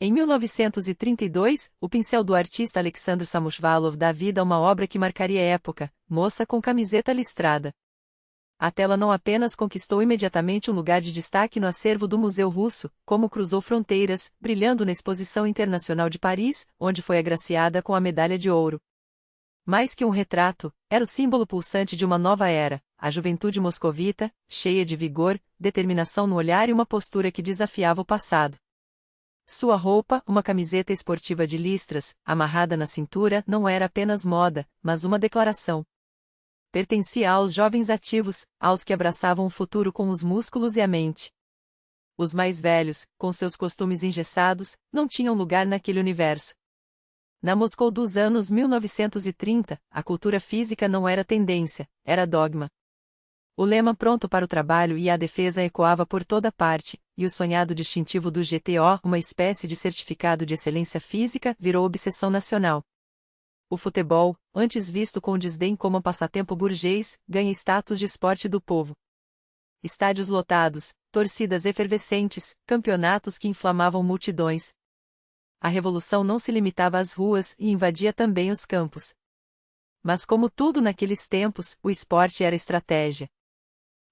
Em 1932, o pincel do artista Alexandr Samushvalov dá vida a uma obra que marcaria a época, Moça com Camiseta Listrada. A tela não apenas conquistou imediatamente um lugar de destaque no acervo do Museu Russo, como cruzou fronteiras, brilhando na Exposição Internacional de Paris, onde foi agraciada com a Medalha de Ouro. Mais que um retrato, era o símbolo pulsante de uma nova era, a juventude moscovita, cheia de vigor, determinação no olhar e uma postura que desafiava o passado. Sua roupa, uma camiseta esportiva de listras, amarrada na cintura, não era apenas moda, mas uma declaração. Pertencia aos jovens ativos, aos que abraçavam o futuro com os músculos e a mente. Os mais velhos, com seus costumes engessados, não tinham lugar naquele universo. Na Moscou dos anos 1930, a cultura física não era tendência, era dogma. O lema pronto para o trabalho e a defesa ecoava por toda parte, e o sonhado distintivo do GTO, uma espécie de certificado de excelência física, virou obsessão nacional. O futebol, antes visto com desdém como um passatempo burguês, ganha status de esporte do povo. Estádios lotados, torcidas efervescentes, campeonatos que inflamavam multidões. A revolução não se limitava às ruas e invadia também os campos. Mas como tudo naqueles tempos, o esporte era estratégia.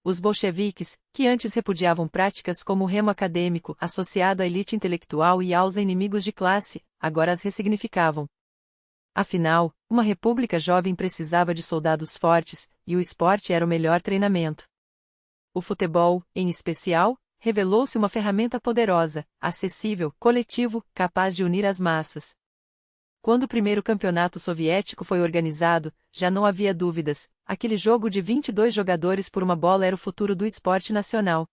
Os bolcheviques, que antes repudiavam práticas como o remo acadêmico, associado à elite intelectual e aos inimigos de classe, agora as ressignificavam. Afinal, uma república jovem precisava de soldados fortes, e o esporte era o melhor treinamento. O futebol, em especial, revelou-se uma ferramenta poderosa, acessível, coletivo, capaz de unir as massas. Quando o primeiro campeonato soviético foi organizado, já não havia dúvidas, aquele jogo de 22 jogadores por uma bola era o futuro do esporte nacional.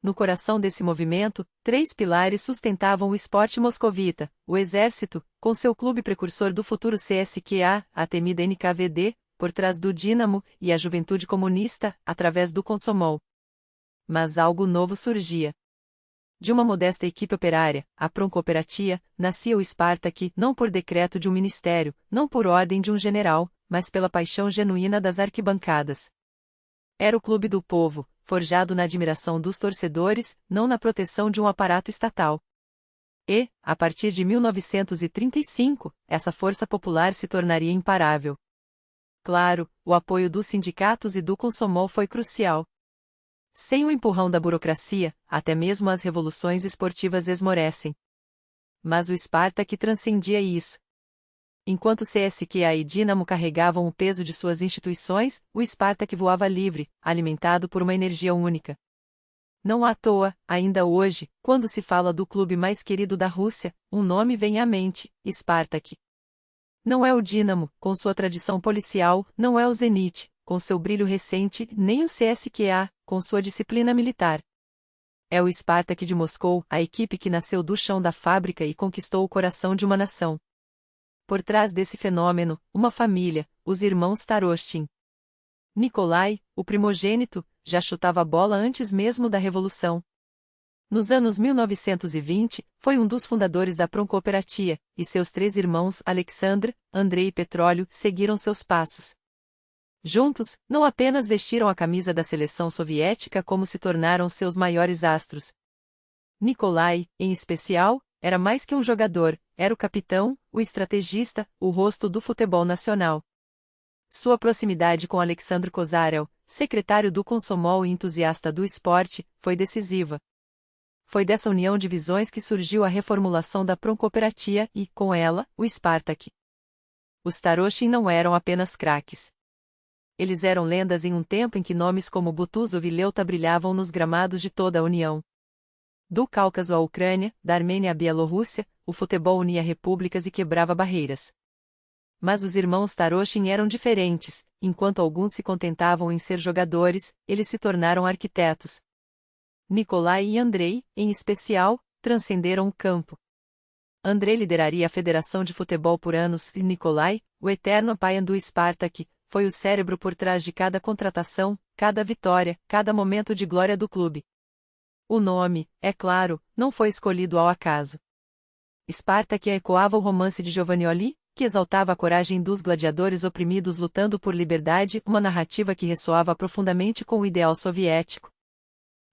No coração desse movimento, 3 pilares sustentavam o esporte moscovita: o exército, com seu clube precursor do futuro CSKA, a temida NKVD, por trás do Dínamo, e a juventude comunista, através do Komsomol. Mas algo novo surgia. De uma modesta equipe operária, a Pronkooperatsia, nascia o Spartak, não por decreto de um ministério, não por ordem de um general, mas pela paixão genuína das arquibancadas. Era o clube do povo, forjado na admiração dos torcedores, não na proteção de um aparato estatal. E, a partir de 1935, essa força popular se tornaria imparável. Claro, o apoio dos sindicatos e do Komsomol foi crucial. Sem o empurrão da burocracia, até mesmo as revoluções esportivas esmorecem. Mas o Spartak transcendia isso. Enquanto CSKA e Dínamo carregavam o peso de suas instituições, o Spartak voava livre, alimentado por uma energia única. Não à toa, ainda hoje, quando se fala do clube mais querido da Rússia, um nome vem à mente: Spartak. Não é o Dínamo, com sua tradição policial, não é o Zenit, com seu brilho recente, nem o CSKA, com sua disciplina militar. É o Spartak de Moscou, a equipe que nasceu do chão da fábrica e conquistou o coração de uma nação. Por trás desse fenômeno, uma família, os irmãos Tarostin. Nikolai, o primogênito, já chutava a bola antes mesmo da Revolução. Nos anos 1920, foi um dos fundadores da Pronkooperatsia, e seus 3 irmãos, Alexandr, Andrei e Petróleo, seguiram seus passos. Juntos, não apenas vestiram a camisa da seleção soviética como se tornaram seus maiores astros. Nikolai, em especial, era mais que um jogador, era o capitão, o estrategista, o rosto do futebol nacional. Sua proximidade com Alexandre Kozarel, secretário do Komsomol e entusiasta do esporte, foi decisiva. Foi dessa união de visões que surgiu a reformulação da Pronkooperatsia e, com ela, o Spartak. Os Tarostin não eram apenas craques. Eles eram lendas em um tempo em que nomes como Butuzov e Leuta brilhavam nos gramados de toda a União. Do Cáucaso à Ucrânia, da Armênia à Bielorrússia, o futebol unia repúblicas e quebrava barreiras. Mas os irmãos Tarostin eram diferentes, enquanto alguns se contentavam em ser jogadores, eles se tornaram arquitetos. Nikolai e Andrei, em especial, transcenderam o campo. Andrei lideraria a Federação de Futebol por anos e Nikolai, o eterno apaian do Spartak, foi o cérebro por trás de cada contratação, cada vitória, cada momento de glória do clube. O nome, é claro, não foi escolhido ao acaso. Spartak ecoava o romance de Giovannioli, que exaltava a coragem dos gladiadores oprimidos lutando por liberdade, uma narrativa que ressoava profundamente com o ideal soviético.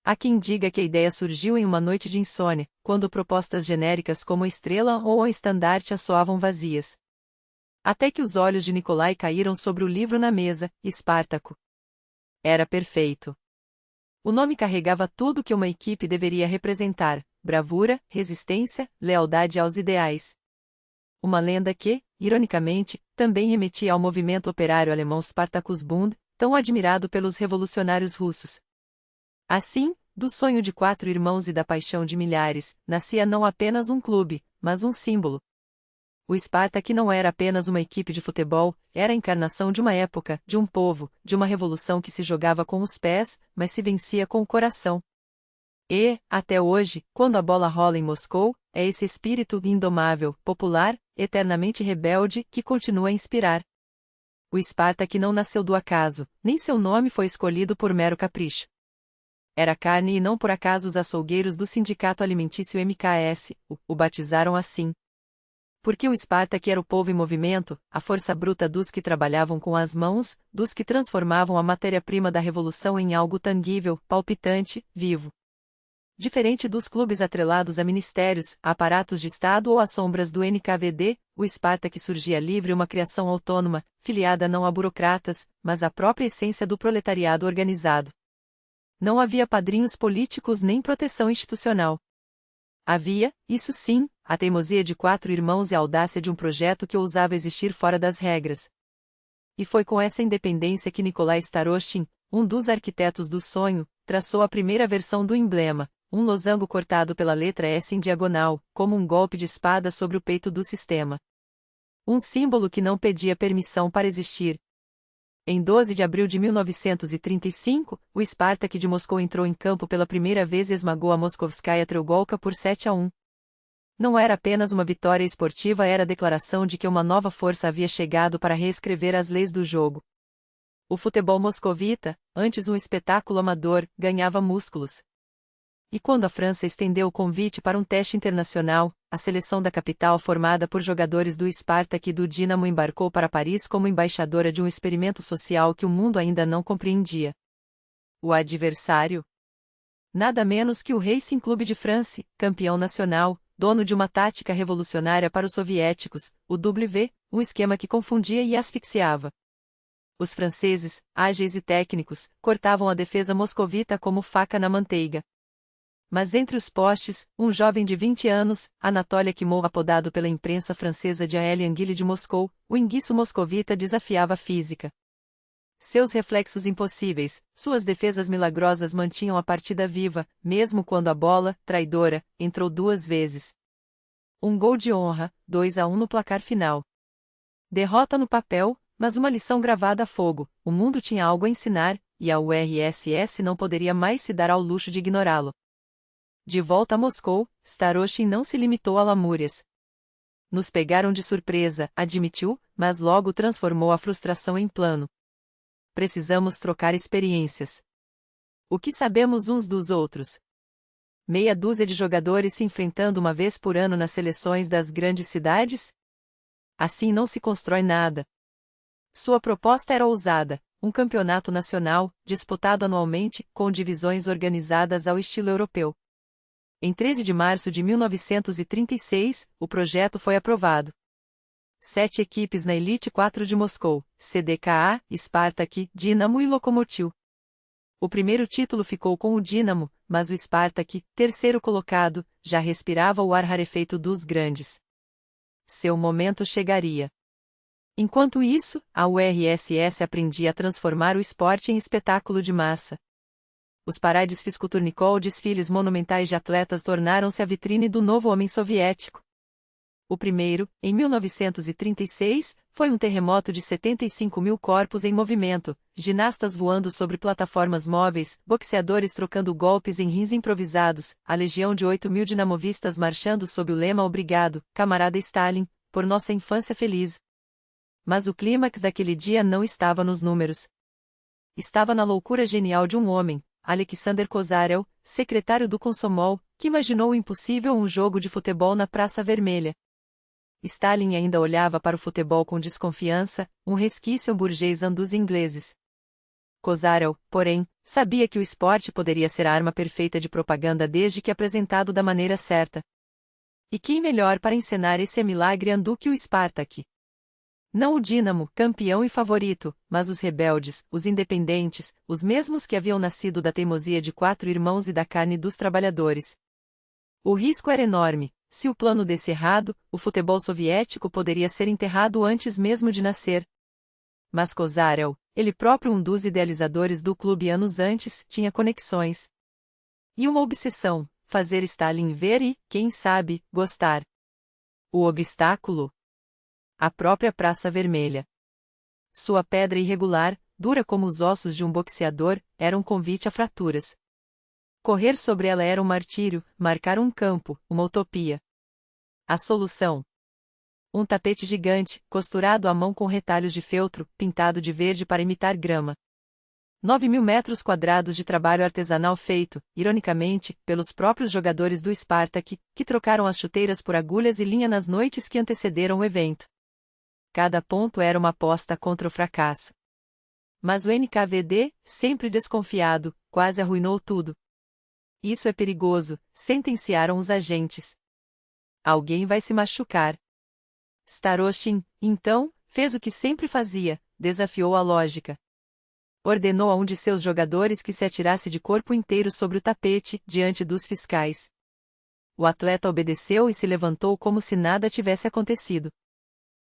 Há quem diga que a ideia surgiu em uma noite de insônia, quando propostas genéricas como a estrela ou a estandarte soavam vazias. Até que os olhos de Nicolai caíram sobre o livro na mesa, Espartaco. Era perfeito. O nome carregava tudo que uma equipe deveria representar: bravura, resistência, lealdade aos ideais. Uma lenda que, ironicamente, também remetia ao movimento operário alemão Spartakusbund, tão admirado pelos revolucionários russos. Assim, do sonho de 4 irmãos e da paixão de milhares, nascia não apenas um clube, mas um símbolo. O Spartak não era apenas uma equipe de futebol, era a encarnação de uma época, de um povo, de uma revolução que se jogava com os pés, mas se vencia com o coração. E, até hoje, quando a bola rola em Moscou, é esse espírito indomável, popular, eternamente rebelde, que continua a inspirar. O Spartak não nasceu do acaso, nem seu nome foi escolhido por mero capricho. Era carne e não por acaso os açougueiros do Sindicato Alimentício MKS o batizaram assim. Porque o Spartak era o povo em movimento, a força bruta dos que trabalhavam com as mãos, dos que transformavam a matéria-prima da revolução em algo tangível, palpitante, vivo. Diferente dos clubes atrelados a ministérios, a aparatos de Estado ou às sombras do NKVD, o Spartak surgia livre, uma criação autônoma, filiada não a burocratas, mas à própria essência do proletariado organizado. Não havia padrinhos políticos nem proteção institucional. Havia, isso sim, a teimosia de 4 irmãos e a audácia de um projeto que ousava existir fora das regras. E foi com essa independência que Nikolai Starostin, um dos arquitetos do sonho, traçou a primeira versão do emblema, um losango cortado pela letra S em diagonal, como um golpe de espada sobre o peito do sistema. Um símbolo que não pedia permissão para existir. Em 12 de abril de 1935, o Spartak de Moscou entrou em campo pela primeira vez e esmagou a Moskovskaya Treugolka por 7-1. Não era apenas uma vitória esportiva, era a declaração de que uma nova força havia chegado para reescrever as leis do jogo. O futebol moscovita, antes um espetáculo amador, ganhava músculos. E quando a França estendeu o convite para um teste internacional, a seleção da capital formada por jogadores do Spartak e do Dinamo embarcou para Paris como embaixadora de um experimento social que o mundo ainda não compreendia. O adversário? Nada menos que o Racing Clube de France, campeão nacional, dono de uma tática revolucionária para os soviéticos, o W, um esquema que confundia e asfixiava. Os franceses, ágeis e técnicos, cortavam a defesa moscovita como faca na manteiga. Mas entre os postes, um jovem de 20 anos, Anatoly Akimov, apodado pela imprensa francesa de Aélie Anguille de Moscou, o enguiço moscovita desafiava a física. Seus reflexos impossíveis, suas defesas milagrosas mantinham a partida viva, mesmo quando a bola, traidora, entrou 2 vezes. Um gol de honra, 2-1 no placar final. Derrota no papel, mas uma lição gravada a fogo: o mundo tinha algo a ensinar, e a URSS não poderia mais se dar ao luxo de ignorá-lo. De volta a Moscou, Starostin não se limitou a lamúrias. Nos pegaram de surpresa, admitiu, mas logo transformou a frustração em plano. Precisamos trocar experiências. O que sabemos uns dos outros? Meia dúzia de jogadores se enfrentando uma vez por ano nas seleções das grandes cidades? Assim não se constrói nada. Sua proposta era ousada: um campeonato nacional, disputado anualmente, com divisões organizadas ao estilo europeu. Em 13 de março de 1936, o projeto foi aprovado. 7 equipes na Elite 4 de Moscou, CDKA, Spartak, Dinamo e Lokomotiv. O primeiro título ficou com o Dinamo, mas o Spartak, terceiro colocado, já respirava o ar rarefeito dos grandes. Seu momento chegaria. Enquanto isso, a URSS aprendia a transformar o esporte em espetáculo de massa. Os parades fisiculturnicol, desfiles monumentais de atletas, tornaram-se a vitrine do novo homem soviético. O primeiro, em 1936, foi um terremoto de 75 mil corpos em movimento, ginastas voando sobre plataformas móveis, boxeadores trocando golpes em rins improvisados, a legião de 8.000 dinamovistas marchando sob o lema "Obrigado, camarada Stalin, por nossa infância feliz". Mas o clímax daquele dia não estava nos números. Estava na loucura genial de um homem, Alexander Kozarev, secretário do Komsomol, que imaginou o impossível: um jogo de futebol na Praça Vermelha. Stalin ainda olhava para o futebol com desconfiança, um resquício burguês dos ingleses. Kozarev, porém, Sabia que o esporte poderia ser a arma perfeita de propaganda desde que apresentado da maneira certa. E quem melhor para encenar esse milagre do que o Spartak? Não o Dínamo, campeão e favorito, mas os rebeldes, os independentes, os mesmos que haviam nascido da teimosia de 4 irmãos e da carne dos trabalhadores. O risco era enorme. Se o plano desse errado, o futebol soviético poderia ser enterrado antes mesmo de nascer. Mas Kozarel, ele próprio um dos idealizadores do clube anos antes, tinha conexões. E uma obsessão, fazer Stalin ver e, quem sabe, gostar. O obstáculo? A própria Praça Vermelha. Sua pedra irregular, dura como os ossos de um boxeador, era um convite a fraturas. Correr sobre ela era um martírio, marcar um campo, uma utopia. A solução? Um tapete gigante, costurado à mão com retalhos de feltro, pintado de verde para imitar grama. 9.000 metros quadrados de trabalho artesanal feito, ironicamente, pelos próprios jogadores do Spartak, que trocaram as chuteiras por agulhas e linha nas noites que antecederam o evento. Cada ponto era uma aposta contra o fracasso. Mas o NKVD, sempre desconfiado, quase arruinou tudo. Isso é perigoso, sentenciaram os agentes. Alguém vai se machucar. Starostin, então, fez o que sempre fazia, desafiou a lógica. Ordenou a um de seus jogadores que se atirasse de corpo inteiro sobre o tapete, diante dos fiscais. O atleta obedeceu e se levantou como se nada tivesse acontecido.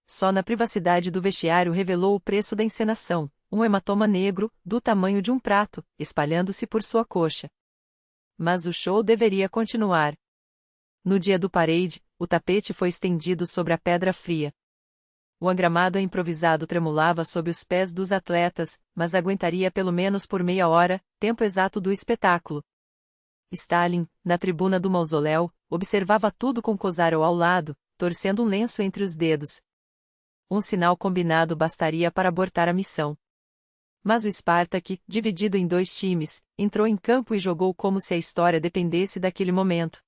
Só na privacidade do vestiário revelou o preço da encenação, um hematoma negro, do tamanho de um prato, espalhando-se por sua coxa. Mas o show deveria continuar. No dia do parade, o tapete foi estendido sobre a pedra fria. O angramado improvisado tremulava sob os pés dos atletas, mas aguentaria pelo menos por meia hora, tempo exato do espetáculo. Stalin, na tribuna do mausoléu, observava tudo com Kozarel ao lado, torcendo um lenço entre os dedos. Um sinal combinado bastaria para abortar a missão. Mas o Spartak, dividido em 2 times, entrou em campo e jogou como se a história dependesse daquele momento.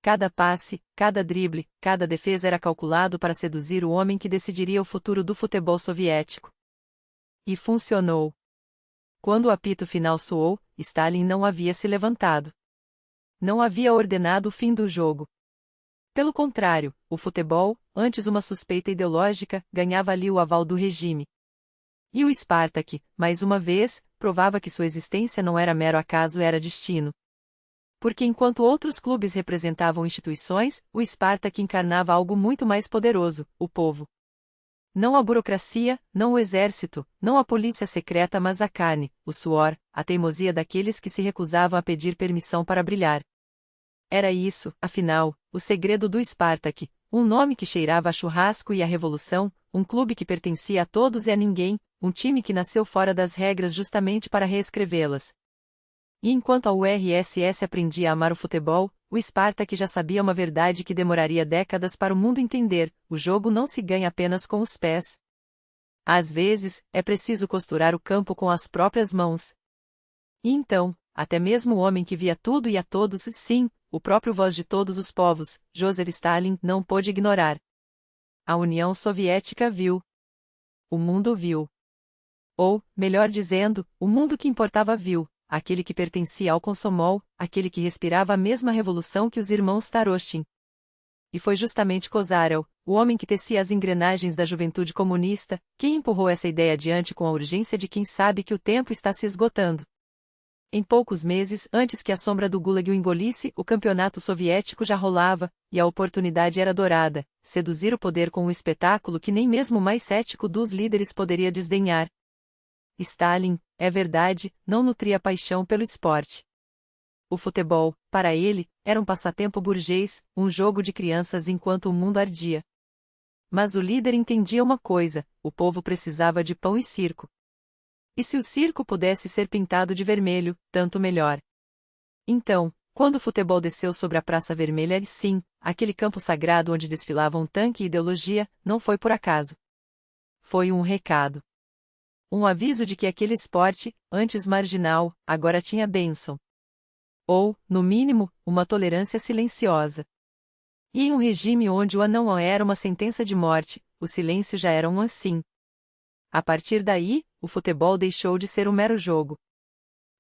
Cada passe, cada drible, cada defesa era calculado para seduzir o homem que decidiria o futuro do futebol soviético. E funcionou. Quando o apito final soou, Stalin não havia se levantado. Não havia ordenado o fim do jogo. Pelo contrário, o futebol, antes uma suspeita ideológica, ganhava ali o aval do regime. E o Spartak, mais uma vez, provava que sua existência não era mero acaso, era destino. Porque enquanto outros clubes representavam instituições, o Spartak encarnava algo muito mais poderoso, o povo. Não a burocracia, não o exército, não a polícia secreta, mas a carne, o suor, a teimosia daqueles que se recusavam a pedir permissão para brilhar. Era isso, afinal, o segredo do Spartak, um nome que cheirava a churrasco e a revolução, um clube que pertencia a todos e a ninguém, um time que nasceu fora das regras justamente para reescrevê-las. E enquanto a URSS aprendia a amar o futebol, o Spartak já sabia uma verdade que demoraria décadas para o mundo entender: o jogo não se ganha apenas com os pés. Às vezes, é preciso costurar o campo com as próprias mãos. E então, até mesmo o homem que via tudo e a todos, sim, o próprio voz de todos os povos, Joseph Stalin, não pôde ignorar. A União Soviética viu. O mundo viu. Ou, melhor dizendo, o mundo que importava viu, aquele que pertencia ao Komsomol, aquele que respirava a mesma revolução que os irmãos Starostin. E foi justamente Kozarel, o homem que tecia as engrenagens da juventude comunista, quem empurrou essa ideia adiante com a urgência de quem sabe que o tempo está se esgotando. Em poucos meses, antes que a sombra do Gulag o engolisse, o campeonato soviético já rolava, e a oportunidade era dourada: seduzir o poder com um espetáculo que nem mesmo o mais cético dos líderes poderia desdenhar. Stalin, é verdade, não nutria paixão pelo esporte. O futebol, para ele, era um passatempo burguês, um jogo de crianças enquanto o mundo ardia. Mas o líder entendia uma coisa: o povo precisava de pão e circo. E se o circo pudesse ser pintado de vermelho, tanto melhor. Então, quando o futebol desceu sobre a Praça Vermelha, sim, aquele campo sagrado onde desfilavam tanque e ideologia, não foi por acaso. Foi um recado. Um aviso de que aquele esporte, antes marginal, agora tinha bênção. Ou, no mínimo, uma tolerância silenciosa. E em um regime onde o não era uma sentença de morte, o silêncio já era um assim. A partir daí, o futebol deixou de ser um mero jogo.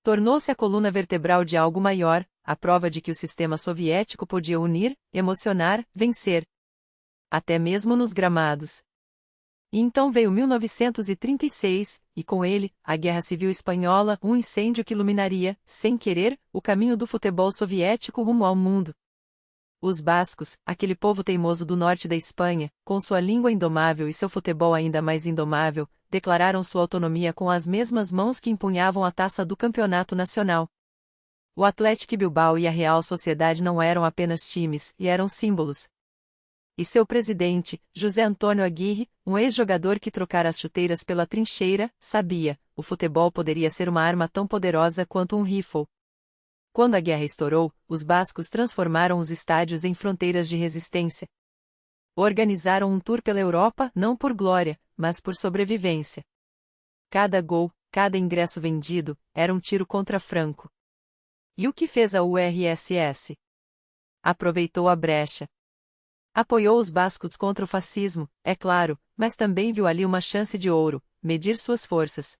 Tornou-se a coluna vertebral de algo maior, a prova de que o sistema soviético podia unir, emocionar, vencer. Até mesmo nos gramados. E então veio 1936, e com ele, a Guerra Civil Espanhola, um incêndio que iluminaria, sem querer, o caminho do futebol soviético rumo ao mundo. Os bascos, aquele povo teimoso do norte da Espanha, com sua língua indomável e seu futebol ainda mais indomável, declararam sua autonomia com as mesmas mãos que empunhavam a taça do campeonato nacional. O Athletic Bilbao e a Real Sociedade não eram apenas times, e eram símbolos. E seu presidente, José Antônio Aguirre, um ex-jogador que trocara as chuteiras pela trincheira, sabia, o futebol poderia ser uma arma tão poderosa quanto um rifle. Quando a guerra estourou, os bascos transformaram os estádios em fronteiras de resistência. Organizaram um tour pela Europa não por glória, mas por sobrevivência. Cada gol, cada ingresso vendido, era um tiro contra Franco. E o que fez a URSS? Aproveitou a brecha. Apoiou os bascos contra o fascismo, é claro, mas também viu ali uma chance de ouro, medir suas forças.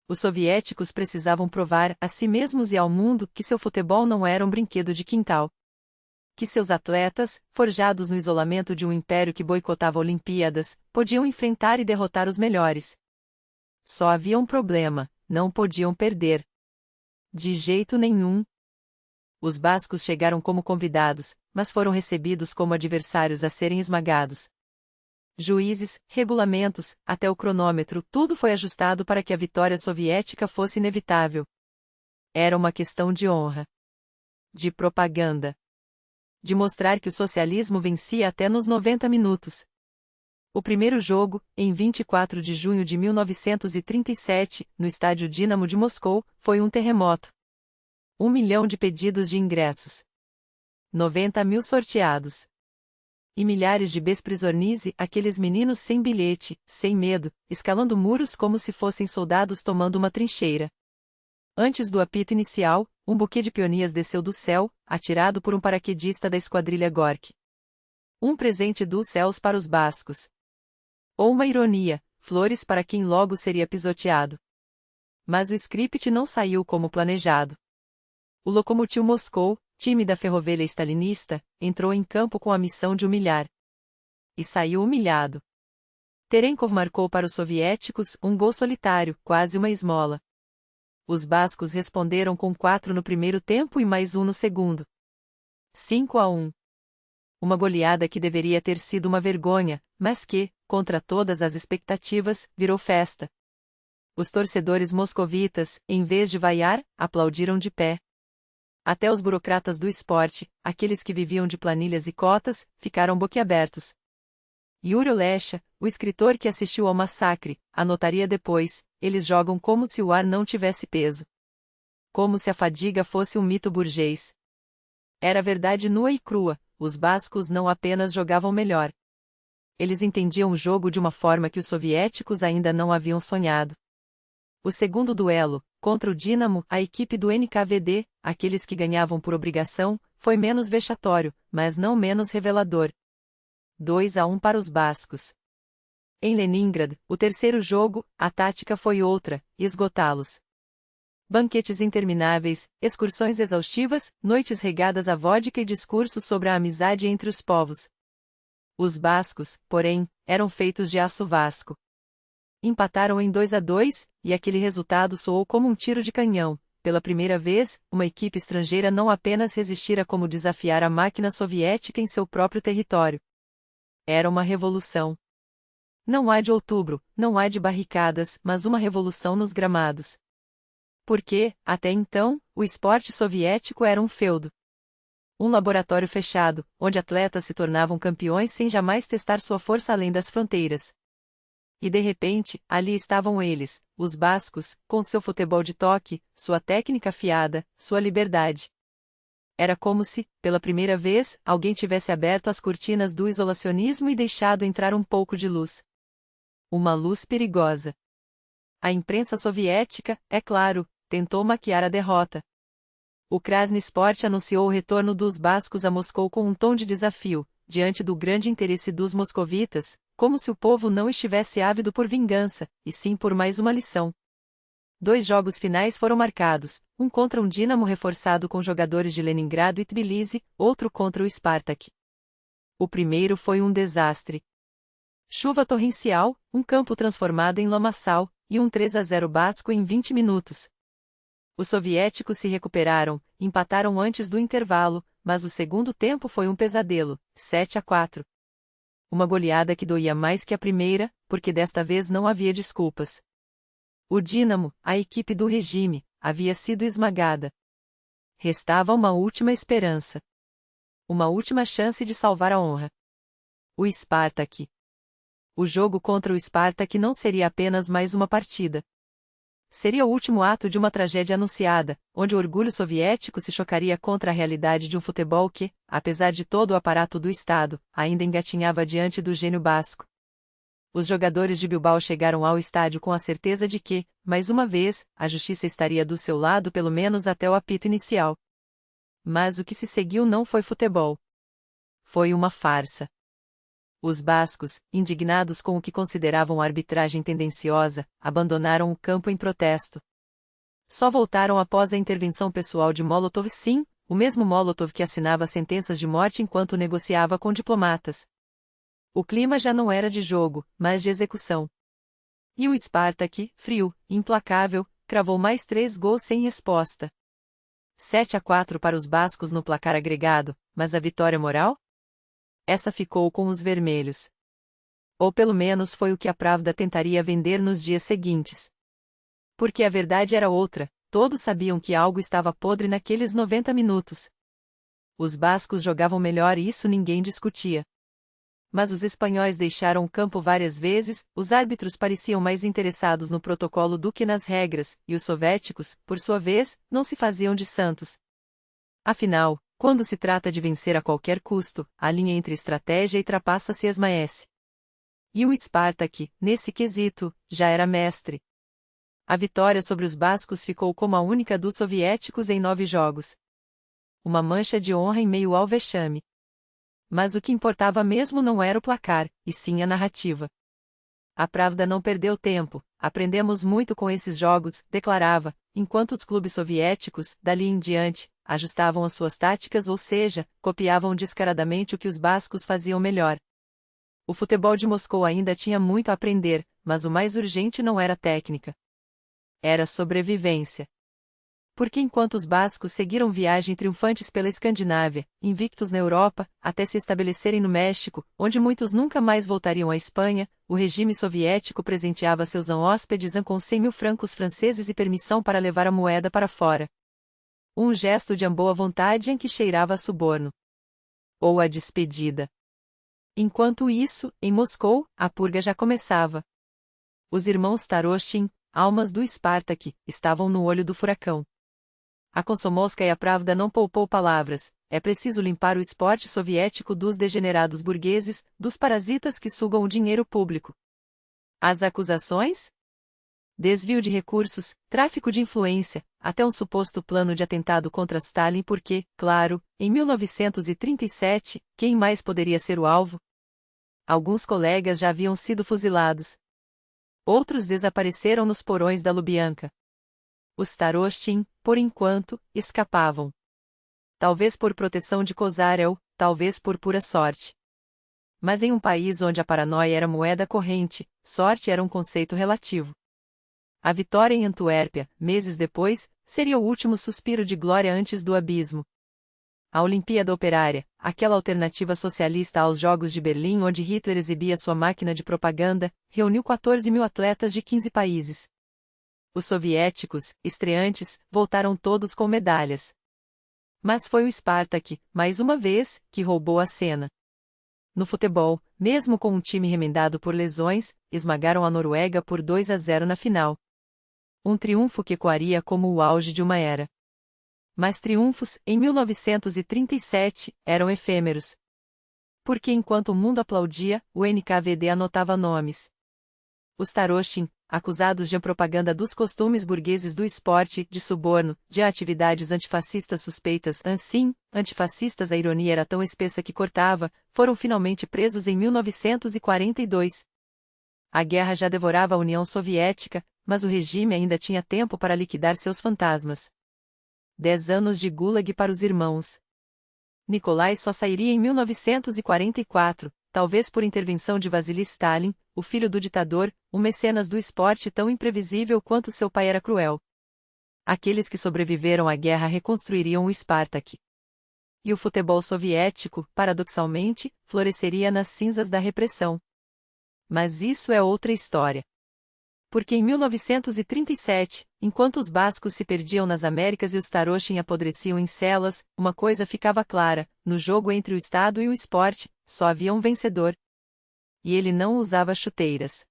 Os soviéticos precisavam provar a si mesmos e ao mundo que seu futebol não era um brinquedo de quintal. Que seus atletas, forjados no isolamento de um império que boicotava Olimpíadas, podiam enfrentar e derrotar os melhores. Só havia um problema: não podiam perder. De jeito nenhum. Os bascos chegaram como convidados, mas foram recebidos como adversários a serem esmagados. Juízes, regulamentos, até o cronômetro, tudo foi ajustado para que a vitória soviética fosse inevitável. Era uma questão de honra. De propaganda. De mostrar que o socialismo vencia até nos 90 minutos. O primeiro jogo, em 24 de junho de 1937, no estádio Dínamo de Moscou, foi um terremoto. 1 milhão de pedidos de ingressos. 90 mil sorteados. E milhares de besprisornise, aqueles meninos sem bilhete, sem medo, escalando muros como se fossem soldados tomando uma trincheira. Antes do apito inicial, um buquê de peonias desceu do céu, atirado por um paraquedista da esquadrilha Gork. Um presente dos céus para os bascos. Ou uma ironia, flores para quem logo seria pisoteado. Mas o script não saiu como planejado. O Lokomotiv Moscou, time da ferrovelha stalinista, entrou em campo com a missão de humilhar. E saiu humilhado. Terenkov marcou para os soviéticos um gol solitário, quase uma esmola. Os bascos responderam com 4 no primeiro tempo e mais 1 no segundo. 5-1. Uma goleada que deveria ter sido uma vergonha, mas que, contra todas as expectativas, virou festa. Os torcedores moscovitas, em vez de vaiar, aplaudiram de pé. Até os burocratas do esporte, aqueles que viviam de planilhas e cotas, ficaram boquiabertos. Yuri Olecha, o escritor que assistiu ao massacre, anotaria depois: eles jogam como se o ar não tivesse peso. Como se a fadiga fosse um mito burguês. Era verdade nua e crua, os bascos não apenas jogavam melhor. Eles entendiam o jogo de uma forma que os soviéticos ainda não haviam sonhado. O segundo duelo, contra o Dínamo, a equipe do NKVD, aqueles que ganhavam por obrigação, foi menos vexatório, mas não menos revelador. 2-1 para os bascos. Em Leningrad, o terceiro jogo, a tática foi outra: esgotá-los. Banquetes intermináveis, excursões exaustivas, noites regadas a vodka e discursos sobre a amizade entre os povos. Os bascos, porém, eram feitos de aço vasco. Empataram em 2-2, e aquele resultado soou como um tiro de canhão. Pela primeira vez, uma equipe estrangeira não apenas resistira como desafiar a máquina soviética em seu próprio território. Era uma revolução. Não há de outubro, não há de barricadas, mas uma revolução nos gramados. Porque, até então, o esporte soviético era um feudo. Um laboratório fechado, onde atletas se tornavam campeões sem jamais testar sua força além das fronteiras. E de repente, ali estavam eles, os bascos, com seu futebol de toque, sua técnica afiada, sua liberdade. Era como se, pela primeira vez, alguém tivesse aberto as cortinas do isolacionismo e deixado entrar um pouco de luz. Uma luz perigosa. A imprensa soviética, é claro, tentou maquiar a derrota. O Krasny Sport anunciou o retorno dos bascos a Moscou com um tom de desafio, diante do grande interesse dos moscovitas, como se o povo não estivesse ávido por vingança, e sim por mais uma lição. Dois jogos finais foram marcados, um contra um Dínamo reforçado com jogadores de Leningrado e Tbilisi, outro contra o Spartak. O primeiro foi um desastre. Chuva torrencial, um campo transformado em lamaçal, e um 3-0 basco em 20 minutos. Os soviéticos se recuperaram, empataram antes do intervalo, mas o segundo tempo foi um pesadelo, 7-4. Uma goleada que doía mais que a primeira, porque desta vez não havia desculpas. O Dínamo, a equipe do regime, havia sido esmagada. Restava uma última esperança. Uma última chance de salvar a honra. O Spartak. O jogo contra o Spartak não seria apenas mais uma partida. Seria o último ato de uma tragédia anunciada, onde o orgulho soviético se chocaria contra a realidade de um futebol que, apesar de todo o aparato do Estado, ainda engatinhava diante do gênio basco. Os jogadores de Bilbao chegaram ao estádio com a certeza de que, mais uma vez, a justiça estaria do seu lado pelo menos até o apito inicial. Mas o que se seguiu não foi futebol. Foi uma farsa. Os bascos, indignados com o que consideravam arbitragem tendenciosa, abandonaram o campo em protesto. Só voltaram após a intervenção pessoal de Molotov, sim, o mesmo Molotov que assinava sentenças de morte enquanto negociava com diplomatas. O clima já não era de jogo, mas de execução. E o Spartak, frio, implacável, cravou mais 3 gols sem resposta. 7-4 para os bascos no placar agregado, mas a vitória moral? Essa ficou com os vermelhos. Ou pelo menos foi o que a Pravda tentaria vender nos dias seguintes. Porque a verdade era outra, todos sabiam que algo estava podre naqueles 90 minutos. Os bascos jogavam melhor e isso ninguém discutia. Mas os espanhóis deixaram o campo várias vezes, os árbitros pareciam mais interessados no protocolo do que nas regras, e os soviéticos, por sua vez, não se faziam de santos. Afinal, quando se trata de vencer a qualquer custo, a linha entre estratégia e trapaça se esmaece. E o Spartak, nesse quesito, já era mestre. A vitória sobre os bascos ficou como a única dos soviéticos em 9 jogos. Uma mancha de honra em meio ao vexame. Mas o que importava mesmo não era o placar, e sim a narrativa. A Pravda não perdeu tempo, aprendemos muito com esses jogos, declarava, enquanto os clubes soviéticos, dali em diante, ajustavam as suas táticas ou seja, copiavam descaradamente o que os bascos faziam melhor. O futebol de Moscou ainda tinha muito a aprender, mas o mais urgente não era técnica. Era sobrevivência. Porque enquanto os bascos seguiram viagem triunfantes pela Escandinávia, invictos na Europa, até se estabelecerem no México, onde muitos nunca mais voltariam à Espanha, o regime soviético presenteava seus hóspedes com 100.000 francos franceses e permissão para levar a moeda para fora. Um gesto de boa vontade em que cheirava a suborno. Ou a despedida. Enquanto isso, em Moscou, a purga já começava. Os irmãos Tarostin, almas do Spartak, estavam no olho do furacão. A Komsomolskaya Pravda não poupou palavras, é preciso limpar o esporte soviético dos degenerados burgueses, dos parasitas que sugam o dinheiro público. As acusações? Desvio de recursos, tráfico de influência, até um suposto plano de atentado contra Stalin porque, claro, em 1937, quem mais poderia ser o alvo? Alguns colegas já haviam sido fuzilados. Outros desapareceram nos porões da Lubyanka. Os Tarostin, por enquanto, escapavam. Talvez por proteção de Kozarel, talvez por pura sorte. Mas em um país onde a paranoia era moeda corrente, sorte era um conceito relativo. A vitória em Antuérpia, meses depois, seria o último suspiro de glória antes do abismo. A Olimpíada Operária, aquela alternativa socialista aos Jogos de Berlim onde Hitler exibia sua máquina de propaganda, reuniu 14.000 atletas de 15 países. Os soviéticos, estreantes, voltaram todos com medalhas. Mas foi o Spartak, mais uma vez, que roubou a cena. No futebol, mesmo com um time remendado por lesões, esmagaram a Noruega por 2-0 na final. Um triunfo que ecoaria como o auge de uma era. Mas triunfos, em 1937, eram efêmeros. Porque enquanto o mundo aplaudia, o NKVD anotava nomes. Os Tarostin, acusados de propaganda dos costumes burgueses do esporte, de suborno, de atividades antifascistas suspeitas, assim, antifascistas a ironia era tão espessa que cortava, foram finalmente presos em 1942. A guerra já devorava a União Soviética, Mas o regime ainda tinha tempo para liquidar seus fantasmas. 10 anos de Gulag para os irmãos. Nikolai só sairia em 1944, talvez por intervenção de Vasily Stalin, o filho do ditador, um mecenas do esporte tão imprevisível quanto seu pai era cruel. Aqueles que sobreviveram à guerra reconstruiriam o Spartak. E o futebol soviético, paradoxalmente, floresceria nas cinzas da repressão. Mas isso é outra história. Porque em 1937, enquanto os bascos se perdiam nas Américas e os Tarochin apodreciam em celas, uma coisa ficava clara: no jogo entre o Estado e o esporte, só havia um vencedor. E ele não usava chuteiras.